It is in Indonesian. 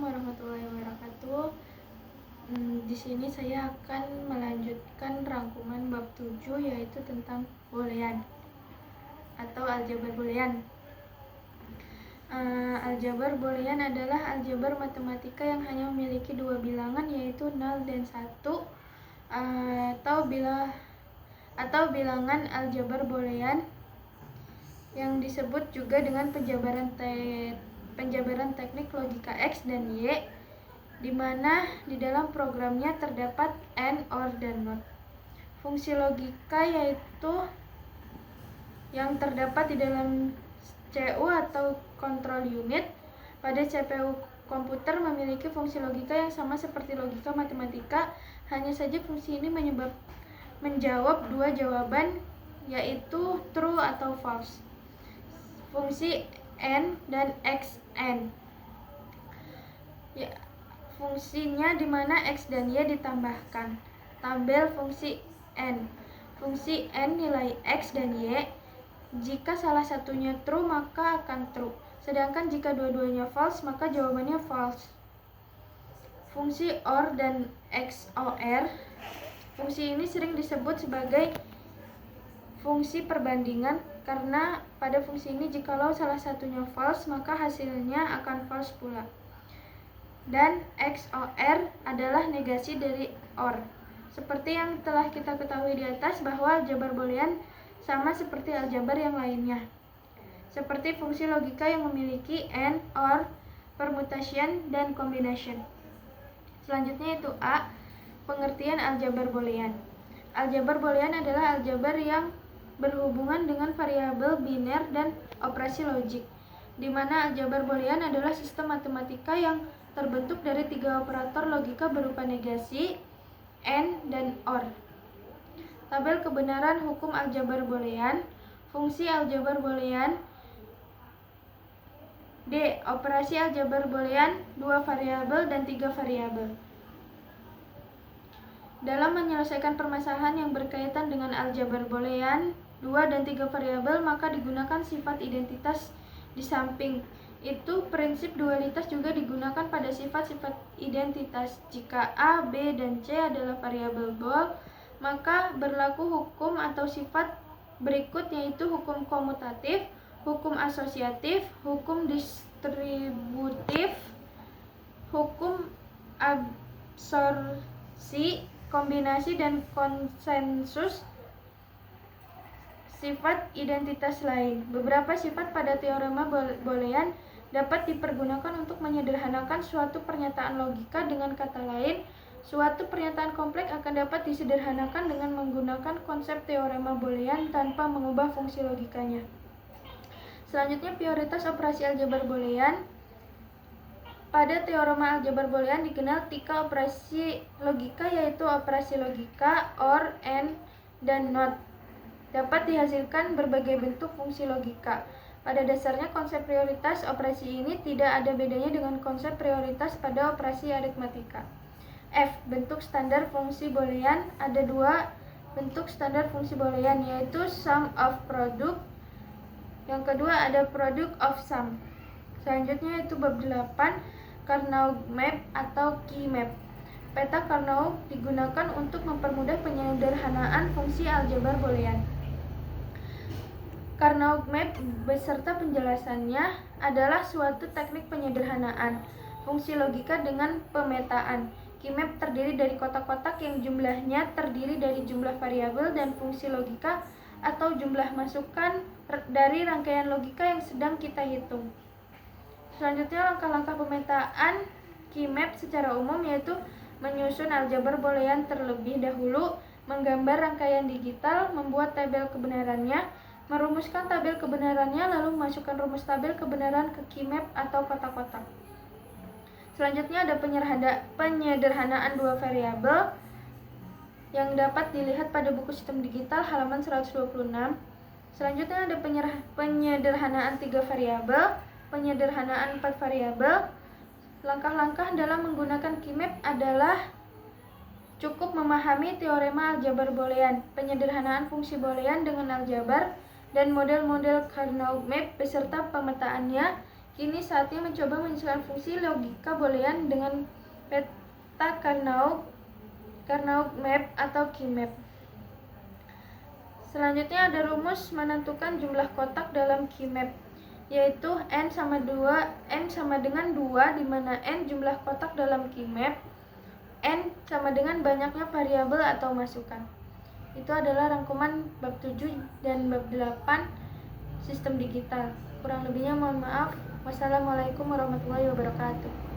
Assalamualaikum warahmatullahi wabarakatuh. Di sini saya akan melanjutkan rangkuman bab 7, yaitu tentang boolean atau aljabar boolean. Aljabar boolean adalah aljabar matematika yang hanya memiliki dua bilangan, yaitu 0 dan 1, atau bilangan aljabar boolean yang disebut juga dengan penjabaran teknik logika X dan Y, di mana di dalam programnya terdapat AND, OR, dan NOT. Fungsi logika yaitu yang terdapat di dalam CU atau control unit pada CPU komputer memiliki fungsi logika yang sama seperti logika matematika, hanya saja fungsi ini menjawab dua jawaban, yaitu true atau false. Fungsi N dan XN. Fungsinya di mana X dan Y ditambahkan. Tabel fungsi N. Fungsi N nilai X dan Y. Jika salah satunya true maka akan true. Sedangkan jika dua-duanya false maka jawabannya false. Fungsi OR dan XOR. Fungsi ini sering disebut sebagai fungsi perbandingan karena pada fungsi ini jikalau salah satunya false maka hasilnya akan false pula. Dan XOR adalah negasi dari OR. Seperti yang telah kita ketahui di atas bahwa aljabar boolean sama seperti aljabar yang lainnya, seperti fungsi logika yang memiliki AND, OR, permutation, dan combination. Selanjutnya itu A. Pengertian aljabar boolean. Aljabar boolean adalah aljabar yang berhubungan dengan variabel biner dan operasi logik, di mana aljabar boolean adalah sistem matematika yang terbentuk dari tiga operator logika berupa negasi, AND, dan OR. Tabel kebenaran hukum aljabar boolean. Fungsi aljabar boolean. D. Operasi aljabar boolean 2 variabel dan 3 variabel. Dalam menyelesaikan permasalahan yang berkaitan dengan aljabar boolean 2 dan 3 variabel, maka digunakan sifat identitas di samping. Itu prinsip dualitas juga digunakan pada sifat-sifat identitas. Jika A, B, dan C adalah variabel bool, maka berlaku hukum atau sifat berikut, yaitu hukum komutatif, hukum asosiatif, hukum distributif, hukum absorpsi, kombinasi, dan konsensus sifat identitas lain. Beberapa sifat pada teorema boolean dapat dipergunakan untuk menyederhanakan suatu pernyataan logika. Dengan kata lain, suatu pernyataan kompleks akan dapat disederhanakan dengan menggunakan konsep teorema boolean tanpa mengubah fungsi logikanya. Selanjutnya, prioritas operasi aljabar boolean. Pada teorema aljabar boolean dikenal 3 operasi logika, yaitu operasi logika, OR, AND, dan NOT. Dapat dihasilkan berbagai bentuk fungsi logika. Pada dasarnya konsep prioritas operasi ini tidak ada bedanya dengan konsep prioritas pada operasi aritmatika. F. Bentuk standar fungsi boolean. Ada 2 bentuk standar fungsi boolean, yaitu sum of product. Yang kedua ada product of sum. Selanjutnya itu bab 8, Carnot map atau key map. Peta Carnot digunakan untuk mempermudah penyederhanaan fungsi aljabar boolean. Carnot map beserta penjelasannya adalah suatu teknik penyederhanaan fungsi logika dengan pemetaan. Key map terdiri dari kotak-kotak yang jumlahnya terdiri dari jumlah variabel dan fungsi logika atau jumlah masukan dari rangkaian logika yang sedang kita hitung. Selanjutnya, langkah-langkah pemetaan key map secara umum yaitu menyusun aljabar boolean terlebih dahulu, menggambar rangkaian digital, membuat tabel kebenarannya, merumuskan tabel kebenarannya, lalu memasukkan rumus tabel kebenaran ke key map atau kotak-kotak. Selanjutnya ada penyederhanaan 2 variabel yang dapat dilihat pada buku sistem digital halaman 126. Selanjutnya ada penyederhanaan 3 variabel, penyederhanaan 4 variabel. Langkah-langkah dalam menggunakan key map adalah cukup memahami teorema aljabar boolean, penyederhanaan fungsi boolean dengan aljabar, dan model-model Carnot map beserta pemetaannya Kini saatnya mencoba menyesuaikan fungsi logika boolean dengan peta Carnot map atau Keymap. Selanjutnya ada rumus menentukan jumlah kotak dalam Keymap, yaitu n sama dengan 2, di mana n jumlah kotak dalam Keymap, n sama dengan banyaknya variabel atau masukan. Itu adalah rangkuman bab 7 dan bab 8 sistem digital. Kurang lebihnya mohon maaf. Wassalamualaikum warahmatullahi wabarakatuh.